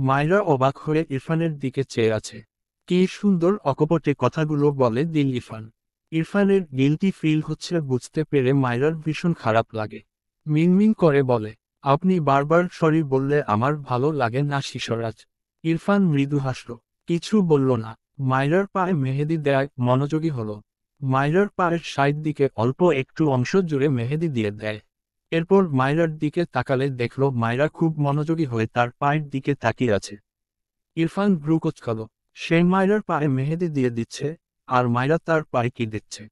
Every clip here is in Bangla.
মায়রা অবাক হয়ে ইরফানের দিকে চেয়ে আছে। কি সুন্দর অকপটে কথাগুলো বলে দিল ইরফান। ইরফানের গিল্টি ফিল হচ্ছে বুঝতে পেরে মায়রার ভীষণ খারাপ লাগে। মিনমিন করে বলে, আপনি বারবার সরি বললে আমার ভালো লাগে না শিশরাজ। ইরফান মৃদু হাসল, কিছু বলল না। মায়রার পায়ে মেহেদি দেয় মনোযোগী হলো। মায়রার পায়ের সাইড দিকে অল্প একটু অংশ জুড়ে মেহেদি দিয়ে দেয়। এরপর মায়রার দিকে তাকালে দেখল মায়রা খুব মনোযোগী হয়ে তার পায়ের দিকে তাকিয়ে আছে। ইরফান ভ্রু কোঁচকাল। সে মায়রার পায়ে মেহেদি দিয়ে দিচ্ছে, আর মায়রা তার পায়ে কি দিচ্ছে।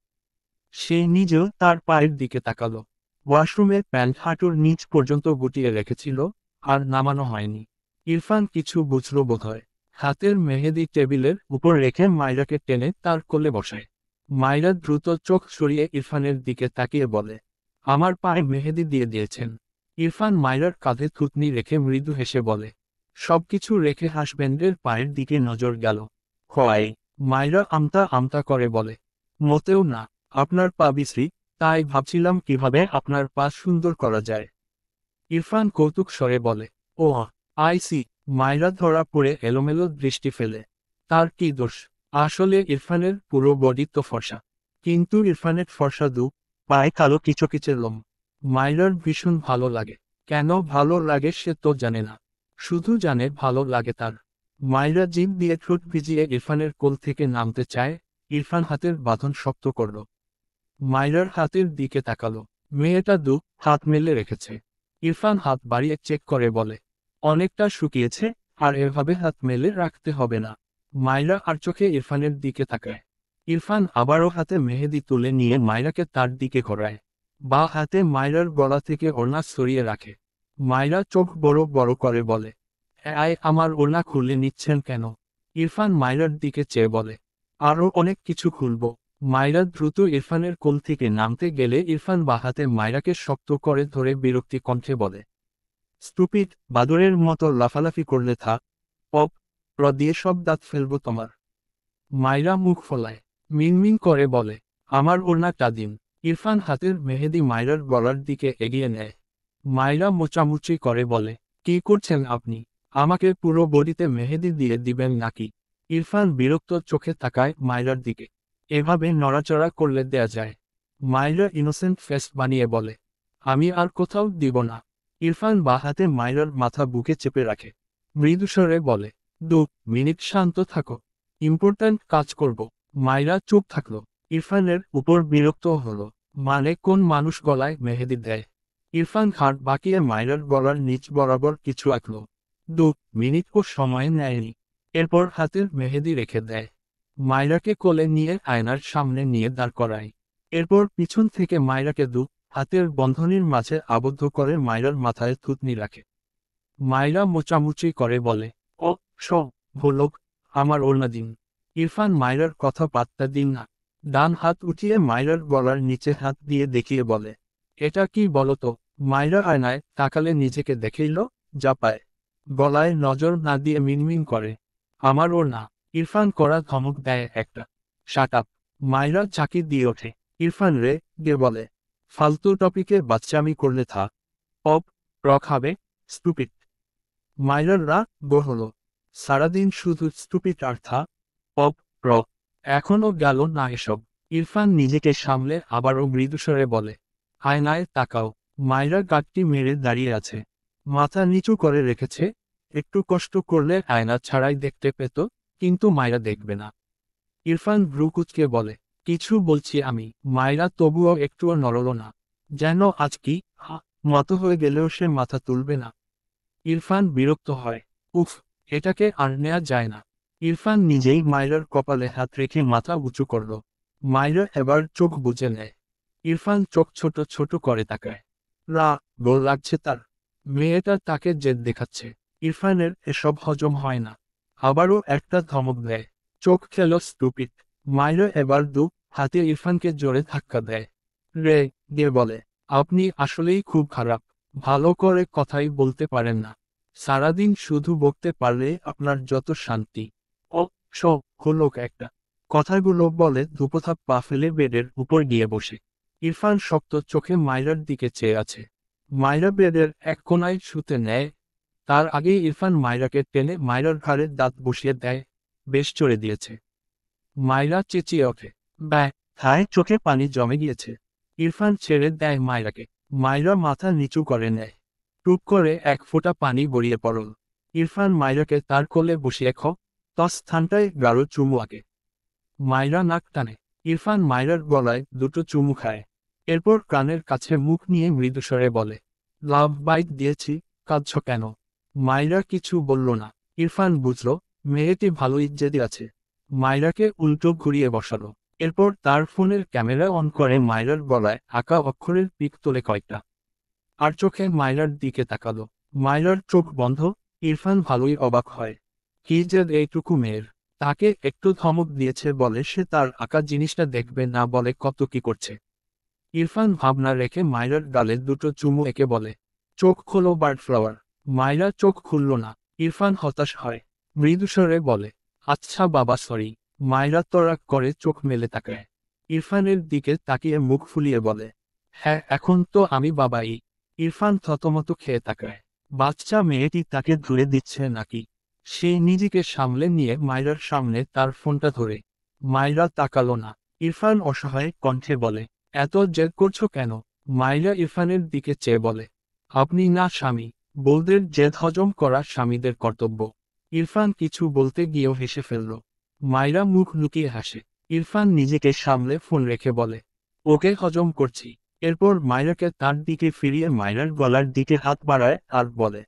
সে নিজেও তার পায়ের দিকে তাকালো। ওয়াশরুমে প্যান্ট হাঁটুর নিচ পর্যন্ত গুটিয়ে রেখেছিল, আর নামানো হয়নি। ইরফান কিছু বুঝল বোধহয়। হাতের মেহেদি টেবিলের উপর রেখে মায়রাকে টেনে তার কোলে বসায়। মায়রা দ্রুত চোখ সরিয়ে ইরফানের দিকে তাকিয়ে বলে, আমার পায়ে মেহেদি দিয়ে দিয়েছেন। ইরফান মায়রার কাঁধে থুতনি রেখে মৃদু হেসে বলে, সবকিছু রেখে হাসব্যান্ডের পায়ের দিকে নজর গেল। হয়। মায়রা আমতা আমতা করে বলে, মোটেও না, আপনার পা বিশ্রী, তাই ভাবছিলাম কিভাবে আপনার পা সুন্দর করা যায়। ইরফান কৌতুক স্বরে বলে, ও আইসি। মায়রা ধরা পড়ে এলোমেলো দৃষ্টি ফেলে। তার কি দোষ? আসলে ইরফানের পুরো বডি তো ফর্সা। কিন্তু ইরফানের ফর্সা পায়ে কালো কিচকিচে লোম। মায়রার ভীষণ ভালো লাগে। কেন ভালো লাগে সে তো জানে না। শুধু জানে ভালো লাগে তার। মায়রা জিভ দিয়ে ঠোঁট ভিজিয়ে ইরফানের কোল থেকে নামতে চায়। ইরফান হাতের বাঁধন শক্ত করল। মায়রার হাতের দিকে তাকালো। মেয়েটা হাত মেলে রেখেছে। ইরফান হাত বাড়িয়ে চেক করে বলে, অনেকটা শুকিয়েছে, আর এভাবে হাত মেলে রাখতে হবে না। মায়রা আর চোখে ইরফানের দিকে তাকায়। ইরফান আবারও হাতে মেহেদি তুলে নিয়ে মায়রাকে তার দিকে ঘোরায়। বা হাতে মায়রার গলা থেকে ওড়না সরিয়ে রাখে। মায়রা চোখ বড় বড় করে বলে, আয় আমার ওড়না খুলে নিচ্ছেন কেন? ইরফান মায়রার দিকে চেয়ে বলে, আরও অনেক কিছু খুলব। মায়রা দ্রুত ইরফানের কোল থেকে নামতে গেলে ইরফান বাহাতে মায়রাকে শক্ত করে ধরে বিরক্তি কণ্ঠে বলে, স্টুপিড, বাদরের মতো লাফালাফি করলে থাক। পপ দিয়ে সব দাঁত ফেলবো তোমার। মায়রা মুখ ফোলায়। মিনমিন করে বলে, আমার ওড়নাটা দিন। ইরফান হাতের মেহেদি মায়রার গলার দিকে এগিয়ে নেয়। মায়রা মোচামুচি করে বলে, কি করছেন আপনি? আমাকে পুরো বডিতে মেহেদি দিয়ে দিবেন নাকি? ইরফান বিরক্ত চোখে তাকায় মায়রার দিকে। এভাবে নড়াচড়া করলে দেয়া যায়? মায়রা ইনোসেন্ট ফেস বানিয়ে বলে, আমি আর কোথাও দিব না। ইরফান হাতে মায়রার মাথা বুকে চেপে রাখে। মৃদুস্বরে বলে, 2 মিনিট শান্ত থাকো, ইম্পর্ট্যান্ট কাজ করব। মায়রা চুপ থাকলো। ইরফানের উপর বিরক্ত হলো। মানে কোন মানুষ গলায় মেহেদি দেয়? ইরফান ঘাড় বাঁকিয়ে মায়রার গলার নিচ বরাবর কিছু আঁকল। 2 মিনিটও সময় নেয়নি। এরপর হাতের মেহেদি রেখে দেয়। মায়রাকে কোলে নিয়ে আয়নার সামনে নিয়ে দাঁড় করায়। এরপর পিছন থেকে মায়রাকে হাতের বন্ধনীর মাঝে আবদ্ধ করে মায়রার মাথায় থুতনি রাখে। মায়রা মোচামুচি করে বলে, ও ভোলক, আমার ওড়না দিন। ইরফান মায়রার কথা পাত্তা দিন না। ডান হাত উঠিয়ে মায়রার গলার নিচে হাত দিয়ে দেখিয়ে বলে, এটা কি বলতো? মায়রা আয়নায় তাকালে নিজেকে দেখেইল, যা পায়। গলায় নজর না দিয়ে মিনমিন করে, আমার ওড়না। ইরফান করা ধমক দেয় একটা। Shut up. মায়রা ঝাঁকি দিয়ে ওঠে। ইরফান গে বলে, ফালতু টপিকে বাচ্চামি করলে থাক। অপ খাবে, স্টুপিড। মায়রার গো হলো। সারাদিন শুধু স্টুপিড আর অপ প্র এখনো গেল না এসব। ইরফান নিজেকে সামলে আবারও মৃদুস্বরে বলে, আয়নায় তাকাও। মায়রা গাঁটটি মেরে দাঁড়িয়ে আছে। মাথা নিচু করে রেখেছে। একটু কষ্ট করলে আয়না ছাড়াই দেখতে পেত, কিন্তু মায়রা দেখবে না। ইরফান ভ্রু কুঁচকে বলে, কিছু বলছি আমি। মায়রা তবুও একটুও নড়ল না। যেন আজ কি মতো হয়ে গেলেও সে মাথা তুলবে না। ইরফান বিরক্ত হয়। উফ, এটাকে আর নেয়া যায় না। ইরফান নিজেই মায়রার কপালে হাত রেখে মাথা উঁচু করল। মায়রা এবার চোখ বুজে নেয়। ইরফান চোখ ছোট ছোট করে তাকায়। গোল লাগছে তার। মেয়েটা তাকে জেদ দেখাচ্ছে। ইরফানের এসব হজম হয় না। আবারও একটা ধমক দেয়। চোখ খেল স্টুপিড। মায়রা এবার হাতে ইরফানকে জোরে ধাক্কা দেয়। গে বলে, আপনি আসলেই খুব খারাপ। ভালো করে কথাই বলতে পারেন না। সারাদিন শুধু বকতে পারলে আপনার যত শান্তি। ও হলো একটা। কথাগুলো বলে দুপোথাপ পা ফেলে বেডের উপর গিয়ে বসে। ইরফান শক্ত চোখে মায়রার দিকে চেয়ে আছে। মায়রা বেডের এক কোনায় শুতে নেয়। তার আগেই ইরফান মায়রাকে টেনে মায়রার ঘাড়ে দাঁত বসিয়ে দেয়। বেশ চড়ে দিয়েছে। মায়রা চেঁচিয়ে ওঠে। ব্যয়, থায় চোখে পানি জমে গিয়েছে। ইরফান ছেড়ে দেয় মায়রাকে। মায়রা মাথা নিচু করে নেয়। টুপ করে এক ফোঁটা পানি গড়িয়ে পড়ল। ইরফান মায়রাকে তার কোলে বসিয়ে স্থানটায় গাঢ় চুমু আঁকে। মায়রা নাক টানে। ইরফান মায়রার গলায় দুটো চুমু খায়। এরপর কানের কাছে মুখ নিয়ে মৃদুস্বরে বলে, লাভ বাইট দিয়েছি, কাঁদছ কেন? মায়রা কিছু বলল না। ইরফান বুঝল মেয়েটি ভালোই জেদি আছে। মায়রাকে উল্টো ঘুরিয়ে বসালো। এরপর তার ফোনের ক্যামেরা অন করে মায়রার গলায় আঁকা অক্ষরের পিক তোলে কয়েকটা। আর চোখে মায়রার দিকে তাকালো। মায়রার চোখ বন্ধ। ইরফান ভালোই অবাক হয়। কি যে এইটুকু মেয়ের। তাকে একটু ধমক দিয়েছে বলে সে তার আঁকা জিনিসটা দেখবে না বলে কত কি করছে। ইরফান ভাবনা রেখে মায়রার গালে দুটো চুমু এঁকে বলে, চোখ খোলো বার্ড ফ্লাওয়ার। মায়রা চোখ খুলল না। ইরফান হতাশ হয়। মৃদুস্বরে বলে, আচ্ছা বাবা সরি। মায়রা তরাক করে চোখ মেলে তাকায়। ইরফানের দিকে তাকিয়ে মুখ ফুলিয়ে বলে, হ্যাঁ এখন তো আমি বাবাই। ইরফান থতমত খেয়ে তাকায়। বাচ্চা মেয়েটি তাকে ধরে দিচ্ছে নাকি? সে নিজেকে সামলে নিয়ে মায়রার সামনে তার ফোনটা ধরে। মায়রা তাকালো না। ইরফান অসহায় কণ্ঠে বলে, এত জেদ করছো কেন? মায়রা ইরফানের দিকে চেয়ে বলে, আপনি না স্বামী, বউদের জেদ হজম করা স্বামীদের কর্তব্য। ইরফান কিছু বলতে গিয়েও হেসে ফেলল। মায়রা মুখ লুকিয়ে হাসে। ইরফান নিজেকে সামলে ফোন রেখে বলে, ওকে হজম করছি। এরপর মায়রাকে তার দিকে ফিরিয়ে মায়রার গলার দিকে হাত বাড়ায় আর বলে,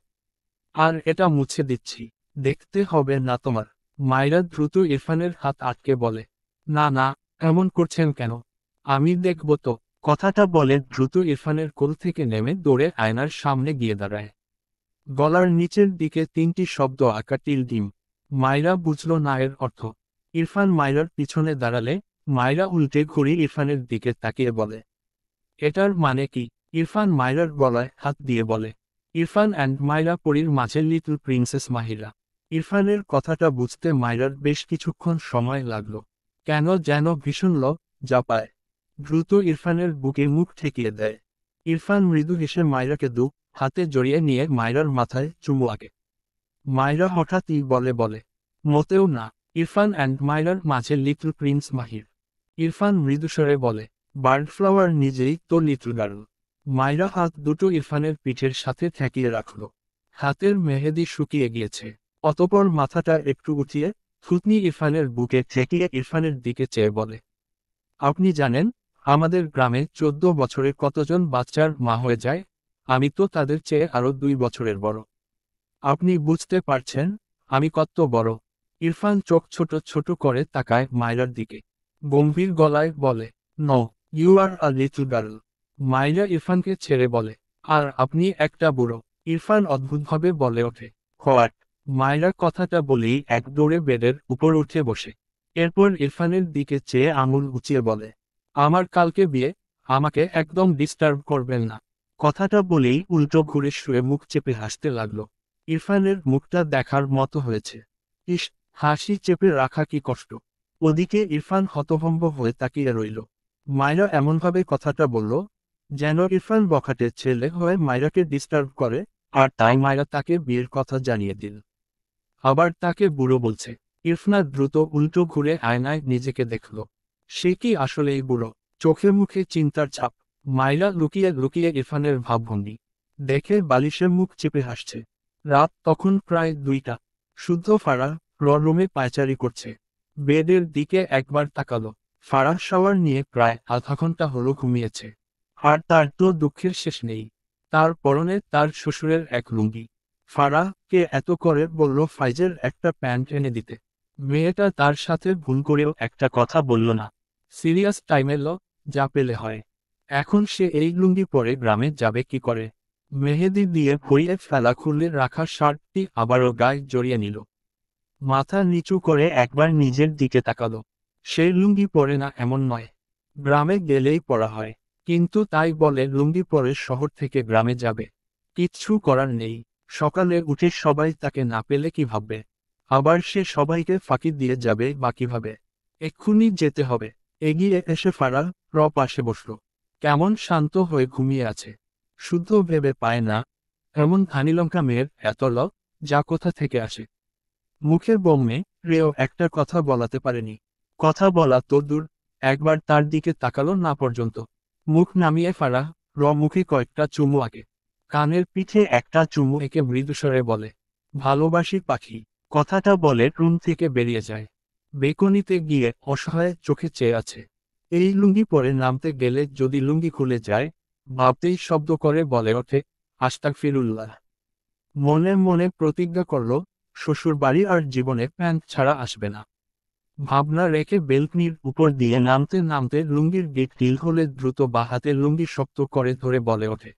আর এটা মুছে দিচ্ছি, দেখতে হবে না তোমার। মায়রা দ্রুত ইরফানের হাত আটকে বলে, না না, এমন করছেন কেন? আমি দেখব তো। কথাটা বলে দ্রুত ইরফানের কোল থেকে নেমে দৌড়ে আয়নার সামনে গিয়ে দাঁড়ায়। গলার নিচের দিকে 3টি শব্দ আঁকা টিল ডিম। মায়রা বুঝল না এর অর্থ। ইরফান মায়রার পিছনে দাঁড়ালে মায়রা উল্টে ঘুরে ইরফানের দিকে তাকিয়ে বলে, এটার মানে কি? ইরফান মায়রার গলায় হাত দিয়ে বলে, ইরফান অ্যান্ড মায়রা পরীর মাঝে লিটল প্রিন্সেস মাহিরা। ইরফানের কথাটা বুঝতে মায়রার বেশ কিছুক্ষণ সময় লাগলো। কেন যেন ভীষণ লজ্জা পায়। দ্রুত ইরফানের বুকে মুখ ঠেকিয়ে দেয়। ইরফান মৃদু হেসে মায়রাকে হাতে জড়িয়ে নিয়ে মায়রার মাথায় চুমু আঁকে। মায়রা হঠাৎই বলে, মোটেও না। ইরফান অ্যান্ড মায়রার মাঝে লিটল প্রিন্স মাহির। ইরফান মৃদুস্বরে বলে, বার্ড ফ্লাওয়ার নিজেই তো লিটল গার্ল। মায়রা হাত দুটো ইরফানের পিঠের সাথে ঠেকিয়ে রাখল। হাতের মেহেদি শুকিয়ে গিয়েছে। অতপর মাথাটা একটু উঠিয়ে থুতনি ইরফানের বুকে ঠেকিয়ে ইরফানের দিকে চেয়ে বলে, আপনি জানেন আমাদের গ্রামে 14 বছরে কতজন বাচ্চার মা হয়ে যায়? আমি তো তাদের চেয়ে আরো 2 বছরের বড়। আপনি বুঝতে পারছেন আমি কত বড়? ইরফান চোখ ছোট ছোট করে তাকায় মায়রার দিকে। গম্ভীর গলায় বলে, no, you are a little girl. Myra ইরফানকে ছেড়ে বলে, আর আপনি একটা বুড়ো। ইরফান অদ্ভুতভাবে বলে ওঠে, হোয়াট? মায়রা কথাটা বলেই এক দৌড়ে বেডের উপর উঠে বসে। এরপর ইরফানের দিকে চেয়ে আঙুল উঁচিয়ে বলে, আমার কালকে বিয়ে, আমাকে একদম ডিস্টার্ব করবেন না। কথাটা বলেই উল্টো ঘুরে শুয়ে মুখ চেপে হাসতে লাগলো। ইরফানের মুখটা দেখার মতো হয়েছে। ইস, হাসি চেপে রাখা কি কষ্ট। ওদিকে ইরফান হতভম্ব হয়ে তাকিয়ে রইল। মায়রা এমনভাবে কথাটা বলল যেন ইরফান বখাটে ছেলে হয়ে মায়রাকে ডিস্টার্ব করে, আর তাই মায়রা তাকে বিয়ের কথা জানিয়ে দিল। আবার তাকে বুড়ো বলছে। ইরফান দ্রুত উল্টো ঘুরে আয়নায় নিজেকে দেখল। সে কি আসলেই বুড়ো? চোখে মুখে চিন্তার ছাপ। মায়রা লুকিয়ে লুকিয়ে ইরফানের ভাবভঙ্গি দেখে বালিশে মুখ চেপে হাসছে। রাত তখন প্রায় 2টা। শুদ্ধ ফারাহ রুমে পায়চারি করছে। বেডের দিকে একবার তাকালো। ফারাহ শাওয়ার নিয়ে প্রায় আধা ঘন্টা হলো ঘুমিয়েছে। আর তার তো দুঃখের শেষ নেই। তার পরনে তার শ্বশুরের এক লুঙ্গি। ফারাহকে এত করে বলল ফাইজের একটা প্যান্ট এনে দিতে। মেয়েটা তার সাথে ভুল করেও একটা কথা বলল না। সিরিয়াস টাইমে যা পেলে হয়। এখন সে এই লুঙ্গি পরে গ্রামে যাবে কি করে? মেহেদি দিয়ে ভরিয়ে ফেলা খুলে রাখা শার্টটি আবারও গায়ে জড়িয়ে নিল। মাথা নিচু করে একবার নিজের দিকে তাকালো। সেই লুঙ্গি পরে না এমন নয়। গ্রামে গেলেই পরা হয়। কিন্তু তাই বলে লুঙ্গি পরে শহর থেকে গ্রামে যাবে। কিচ্ছু করার নেই। সকালে উঠে সবাই তাকে না পেলে কি ভাববে? আবার সে সবাইকে ফাঁকি দিয়ে যাবে বা কিভাবে? এক্ষুনি যেতে হবে। এগিয়ে এসে ফারাহ পাশে বসল। কেমন শান্ত হয়ে ঘুমিয়ে আছে। শুদ্ধ ভেবে পায় না এমন ধানিলঙ্কা মেয়ের এত যা কোথা থেকে আসে। মুখের বম্মে রেও একটা কথা বলাতে পারেনি। কথা বলা তো দূর, একবার তার দিকে তাকালো না পর্যন্ত। মুখ নামিয়ে ফারাহ মুখে কয়েকটা চুমু আঁকে। কানের পিঠে একটা চুমু এঁকে মৃদুস্বরে বলে, ভালোবাসি পাখি। কথাটা বলে রুম থেকে বেরিয়ে যায়। বেকনিতে গিয়ে অসহায় চোখে চেয়ে আছে। এই লুঙ্গি পরে নামতে গেলে যদি লুঙ্গি খুলে যায়, ভাবতেই শব্দ করে বলে ওঠে, আস্তাগফিরুল্লাহ। মনে মনে প্রতিজ্ঞা করল, শ্বশুর বাড়ি আর জীবনে প্যান্ট ছাড়া আসবে না। ভাবনা রেখে বেলকনির উপর দিয়ে নামতে নামতে লুঙ্গির গিট ঢিল হলে দ্রুত বা হাতে লুঙ্গি শক্ত করে ধরে বলে ওঠে,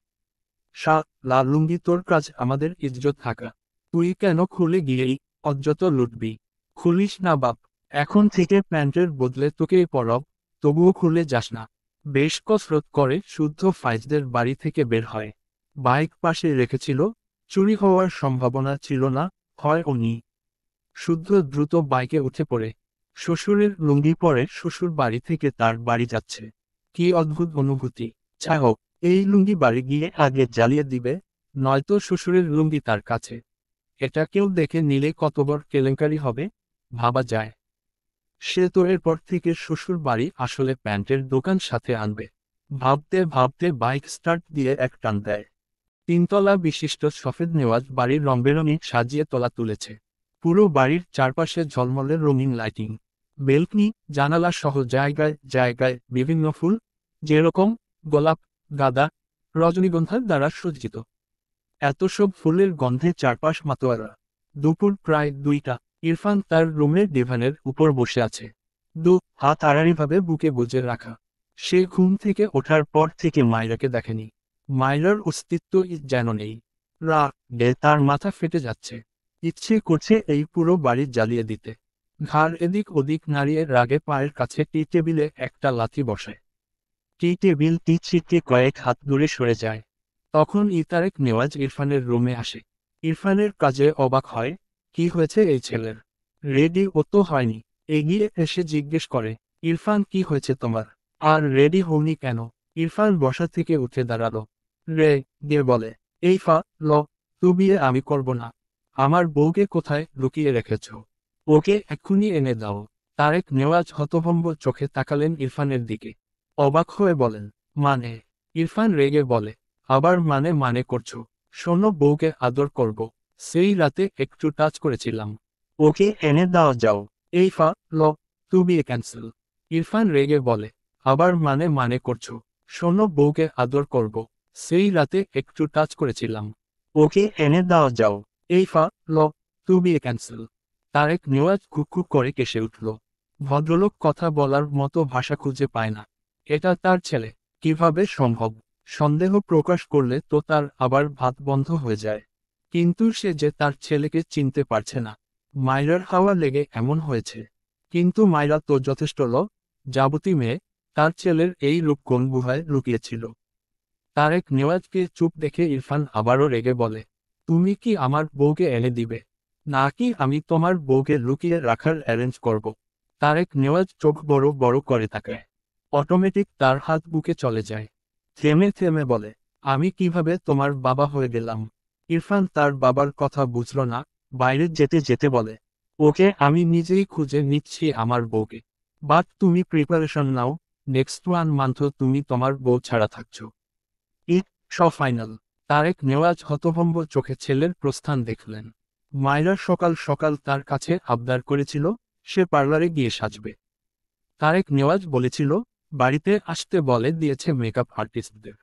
লা লুঙ্গি তোর কাজ আমাদের ইজ্জত থাকা। তুই কেন খুলে গিয়েই অযত লুটবি? খুলিস না বাপ। এখন থেকে প্যান্টের বদলে তোকেই পরব, তবুও খুলে যাস না। বেশ কসরত করে শুদ্ধ ফাইজদের বাড়ি থেকে বের হয়। বাইক পাশে রেখেছিল, চুরি হওয়ার সম্ভাবনা ছিল না, হয় উনি। শুদ্ধ দ্রুত বাইকে উঠে পড়ে। শ্বশুরের লুঙ্গি পরে শ্বশুর বাড়ি থেকে তার বাড়ি যাচ্ছে। কি অদ্ভুত অনুভূতি। যাই হোক, এই লুঙ্গি বাড়ি গিয়ে আগে জ্বালিয়ে দিবে, নয়তো শ্বশুরের লুঙ্গি তার কাছে। এটা কেউ দেখে নিলে কত বড় কেলেঙ্কারি হবে, ভাবা যায়। সে তো এরপর থেকে শ্বশুর বাড়ি আসলে প্যান্টের দোকান সাথে আনবে। ভাবতে ভাবতে বাইক স্টার্ট দিয়ে এক টান দেয়। তিনতলা বিশিষ্ট সফেদ নেওয়াজ বাড়ির রংবেরঙে সাজিয়ে তোলা তুলেছে। পুরো বাড়ির চারপাশে ঝলমলে রঙিন লাইটিং। বেলকনি, জানালা সহ জায়গায় জায়গায় বিভিন্ন ফুল, যেরকম গোলাপ, গাঁদা, রজনীগন্ধা দ্বারা সজ্জিত। এত সব ফুলের গন্ধে চারপাশ মাতোয়ারা। দুপুর প্রায় 2টা। ইরফান তার রুমের ডিভানের উপর বসে আছে। হাত আড়াআড়িভাবে বুকে গুজে রাখা। সে ঘুম থেকে ওঠার পর থেকে মায়রাকে দেখেনি। মায়রার অস্তিত্ব যেন নেই। রাগে তার মাথা ফেটে যাচ্ছে। ইচ্ছে করছে এই পুরো বাড়ি জ্বালিয়ে দিতে। ঘাড় এদিক ওদিক নাড়িয়ে রাগে পায়ের কাছে টি টেবিলে একটা লাথি বসায়। টি টেবিলটি ছিটকে কয়েক হাত দূরে সরে যায়। তখন ইতারেক নেওয়াজ ইরফানের রুমে আসে। ইরফানের কাজে অবাক হয়, কি হয়েছে এই ছেলের? রেডি ও তো হয়নি। এগিয়ে এসে জিজ্ঞেস করে, ইরফান কি হয়েছে তোমার? আর রেডি হওনি কেন? ইরফান বসা থেকে উঠে দাঁড়ালো। গে বলে, এই ল তু বিয়ে আমি করব না। আমার বউকে কোথায় লুকিয়ে রেখেছ? ওকে এক্ষুনি এনে দাও। তারেক নেওয়াজ হতভম্ব চোখে তাকালেন ইরফানের দিকে। অবাক হয়ে বলেন, মানে? ইরফান রেগে বলে, আবার মানে করছো? শোনো, বউকে আদর করব। সেই রাতে একটু টাচ করেছিলাম। ওকে এনে দাও যাও। এই ল তু বিয়ে ক্যান্সেল। ইরফান রেগে বলে, আবার মানে করছো? শোনো, বউকে আদর করব। সেই রাতে একটু টাচ করেছিলাম। ওকে এনে দাও যাও। এই ল তু বিয়ে ক্যান্সেল। তারেক নেওয়াজ কুকু করে কেসে উঠল। ভদ্রলোক কথা বলার মতো ভাষা খুঁজে পায় না। এটা তার ছেলে, কিভাবে সম্ভব? সন্দেহ প্রকাশ করলে তো তার আবার ভাত বন্ধ হয়ে যায়। কিন্তু সে যে তার ছেলেকে চিনতে পারছে না। মায়রার হাওয়া লেগে এমন হয়েছে। কিন্তু মায়রা তো যথেষ্ট যাবতী মেয়ে, তার ছেলের এই রূপ কোন গুহায় লুকিয়েছিল? তারেক নেওয়াজকে চুপ দেখে ইরফান আবারও রেগে বলে, তুমি কি আমার বউকে এনে দিবে, নাকি আমি তোমার বউকে লুকিয়ে রাখার অ্যারেঞ্জ করব? তারেক নেওয়াজ চোখ বড় বড় করে তাকায়। অটোমেটিক তার হাত বুকে চলে যায়। থেমে থেমে বলে, আমি কিভাবে তোমার বাবা হয়ে গেলাম? ইরফান তার বাবার কথা বুঝল না, বাইরে যেতে যেতে বলে, ওকে আমি নিজেই খুঁজে নিচ্ছি আমার বউকে। বাট তুমি প্রিপারেশন নাও, নেক্সট 1 মান্থ তুমি তোমার বউ ছাড়া থাকছো। ইট ফাইনাল। তারেক নেওয়াজ হতভম্ব চোখে ছেলের প্রস্থান দেখলেন। মায়রা সকাল সকাল তার কাছে আবদার করেছিল, সে পার্লারে গিয়ে সাজবে। তারেক নেওয়াজ বলেছিল, বাড়িতে আসতে বলে দিয়েছে মেকআপ আর্টিস্টদের।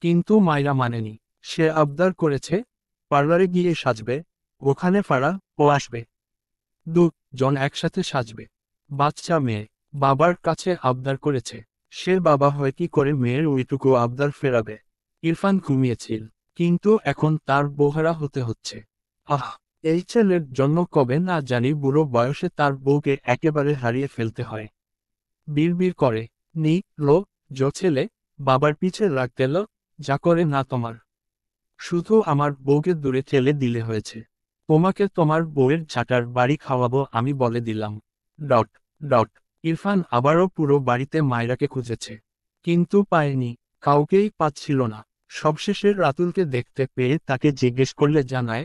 কিন্তু মানেনি। সে আবদার করেছে, পার্লারে গিয়ে সাজবে, ওখানে ও আসবে। জন একসাথে সাজবে। বাচ্চা মেয়ে, বাবার কাছে আবদার করেছে। সে বাবা হয়ে কি করে মেয়ের ওইটুকু আবদার ফেরাবে? ইরফান ঘুমিয়েছিল, কিন্তু এখন তার বোহারা হতে হচ্ছে। এই ছেলের জন্য কবে না জানি বুড়ো বয়সে তার বউকে একেবারে হারিয়ে ফেলতে হয়। বিড়বিড় করে, ছেলে, বাবার পিছে রাখতে যা করে না তোমার। শুধু আমার বউকে দূরে ঠেলে দিলে হয়েছে। তোমাকে তোমার বউয়ের ঝাঁটার বাড়ি খাওয়াবো আমি বলে দিলাম। ডট ডট ইরফান আবারও পুরো বাড়িতে মায়রাকে খুঁজেছে, কিন্তু পায়নি। কাউকেই পাচ্ছিল না। সবশেষে রাতুলকে দেখতে পেয়ে তাকে জিজ্ঞেস করলে জানায়,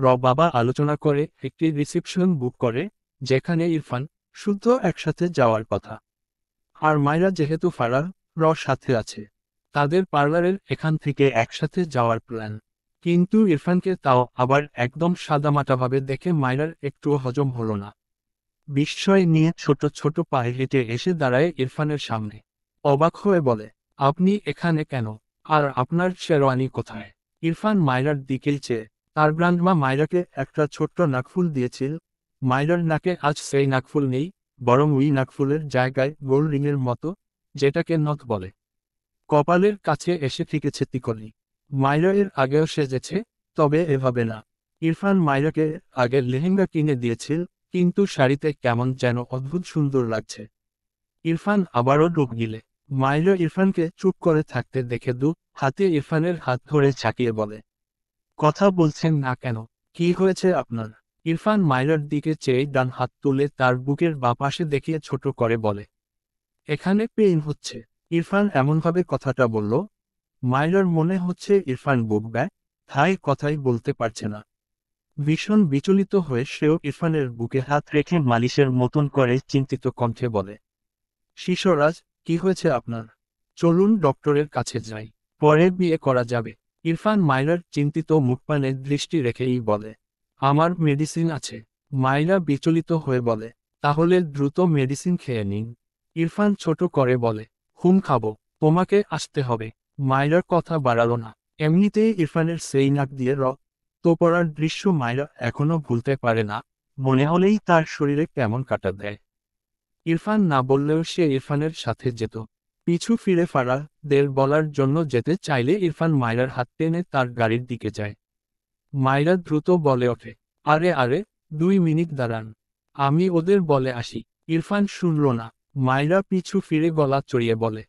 বাবা আলোচনা করে একটি রিসেপশন বুক করে, যেখানে ইরফান শুদ্ধ একসাথে যাওয়ার কথা। আর মায়রা যেহেতু ফারাহ সাথে আছে, তাদের পার্লারের এখান থেকে একসাথে যাওয়ার প্ল্যান। কিন্তু ইরফানকে তাও আবার একদম সাদামাটাভাবে দেখে মায়রার একটুও হজম হলো না। বিস্ময় নিয়ে ছোট ছোট পায়ে হেঁটে এসে দাঁড়ায় ইরফানের সামনে। অবাক হয়ে বলে, আপনি এখানে কেন? আর আপনার শেরওয়ানি কোথায়? ইরফান মায়রার দিকেই চেয়ে, তার গ্রান্ডমা মায়রাকে একটা ছোট্ট নাকফুল দিয়েছিল। মায়রার নাকে আজ সেই নাকফুল নেই, বরং ওই নাকফুলের জায়গায় গোল রিংয়ের মতো, যেটাকে নথ বলে। কপালের কাছে এসে ঠিকেছে তিকলি। মায়রা এর আগেও সেজেছে, তবে এভাবে না। ইরফান মায়রাকে আগে লেহেঙ্গা কিনে দিয়েছিল, কিন্তু শাড়িতে কেমন যেন অদ্ভুত সুন্দর লাগছে। ইরফান আবারও ডুব গিলে। মায়রা ইরফানকে চুপ করে থাকতে দেখে হাতে ইরফানের হাত ধরে ঝাঁকিয়ে বলে, কথা বলছেন না কেন? কি হয়েছে আপনার? ইরফান মায়রার দিকে চেয়ে ডান হাত তুলে তার বুকের বাঁ পাশে দেখিয়ে ছোট করে বলে, এখানে পেইন হচ্ছে। ইরফান এমনভাবে কথাটা বলল, মায়রার মনে হচ্ছে ইরফান বুক তাই কথাই বলতে পারছে না। ভীষণ বিচলিত হয়ে সেও ইরফানের বুকে হাত রেখে মালিশের মতন করে চিন্তিত কণ্ঠে বলে, শিশরাজ, কি হয়েছে আপনার? চলুন ডক্টরের কাছে যাই, পরে বিয়ে করা যাবে। ইরফান মায়রার চিন্তিত মুখপানে দৃষ্টি রেখেই বলে, আমার মেডিসিন আছে। মায়রা বিচলিত হয়ে বলে, তাহলে দ্রুত মেডিসিন খেয়ে নিন। ইরফান ছোট করে বলে, খাবো, তোমাকে আসতে হবে। মায়রার কথা বাড়ালো না। এমনিতেই ইরফানের সেই নাক দিয়ে রক্ত পড়ার দৃশ্য মায়রা এখনো ভুলতে পারে না, মনে হলেই তার শরীরে কেমন কাটা দেয়। ইরফান না বললেও সে ইরফানের সাথে যেত। পিছু ফিরে ফারাহদের বলার জন্য যেতে চাইলে ইরফান মায়রার হাত টেনে তার গাড়ির দিকে যায়। মায়রা দ্রুত বলে ওঠে, আরে আরে, 2 মিনিট দাঁড়ান, আমি ওদের বলে আসি। ইরফান শুনল না। মায়রা পিছু ফিরে গলা চড়িয়ে বলে,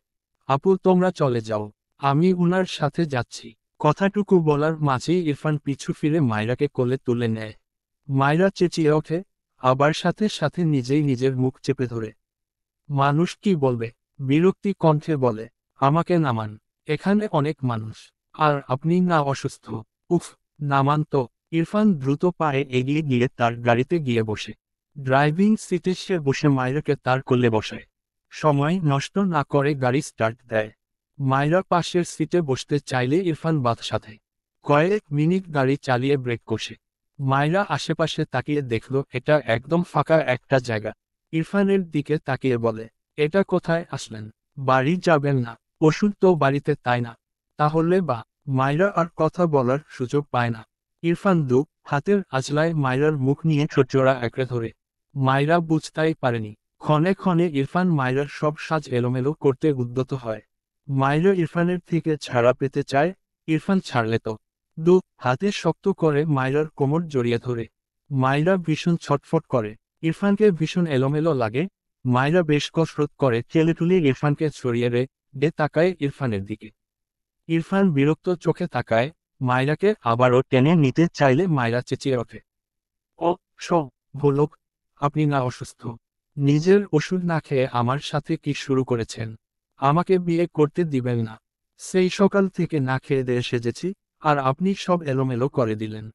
আপু তোমরা চলে যাও, আমি উনার সাথে যাচ্ছি। কথাটুকু বলার মাঝেই ইরফান পিছু ফিরে মায়রাকে কোলে তুলে নেয়। মায়রা চেঁচিয়ে ওঠে, আবার সাথে সাথে নিজেই নিজের মুখ চেপে ধরে। মানুষ কি বলবে? বিরক্তি কণ্ঠে বলে, আমাকে নামান, এখানে অনেক মানুষ, আর আপনি না অসুস্থ। উফ, নামান তো। ইরফান দ্রুত পায়ে এগিয়ে গিয়ে তার গাড়িতে গিয়ে বসে। ড্রাইভিং সিটে সে বসে মায়রাকে তার কোলে বসায়। সময় নষ্ট না করে গাড়ি স্টার্ট দেয়। মায়রা পাশের সিটে বসতে চাইলে ইরফান সাথে কয়েক মিনিট গাড়ি চালিয়ে ব্রেক কষে। মায়রা আশেপাশে তাকিয়ে দেখল এটা একদম ফাঁকা একটা জায়গা। ইরফানের দিকে তাকিয়ে বলে, এটা কোথায় আসলেন? বাড়ি যাবেন না? ওষুধ তো বাড়িতে, তাই না? তাহলে মায়রা আর কথা বলার সুযোগ পায় না। ইরফান হাতের আজলায় মায়রার মুখ নিয়ে ছোটজোড়া একড়ে ধরে। মায়রা বুঝতেই পারেনি। ক্ষণে ক্ষণে ইরফান মায়রার সব সাজ এলোমেলো করতে উদ্যত হয়। মায়রা ইরফানের থেকে ছাড়া পেতে চায়, ইরফান ছাড়লে তো হাতে শক্ত করে মায়রার কোমর জড়িয়ে ধরে। মায়রা ভীষণ ছটফট করে। ইরফানকে ভীষণ এলোমেলো লাগে। মায়রা বেশ কসরত করে ঠেলে ইরফানকে ছড়িয়ে তাকায় ইরফানের দিকে। ইরফান বিরক্ত চোখে তাকায়। মায়রাকে আবারও টেনে নিতে চাইলে মায়রা চেঁচিয়ে ওঠে, ও ভোলক, আপনি না অসুস্থ? নিজের ওষুধ না খেয়ে আমার সাথে কি শুরু করেছেন? আমাকে বিয়ে করতে দিবেন না? সেই সকাল থেকে না খেয়ে দিয়ে সেজেছি, আর আপনি সব এলোমেলো করে দিলেন।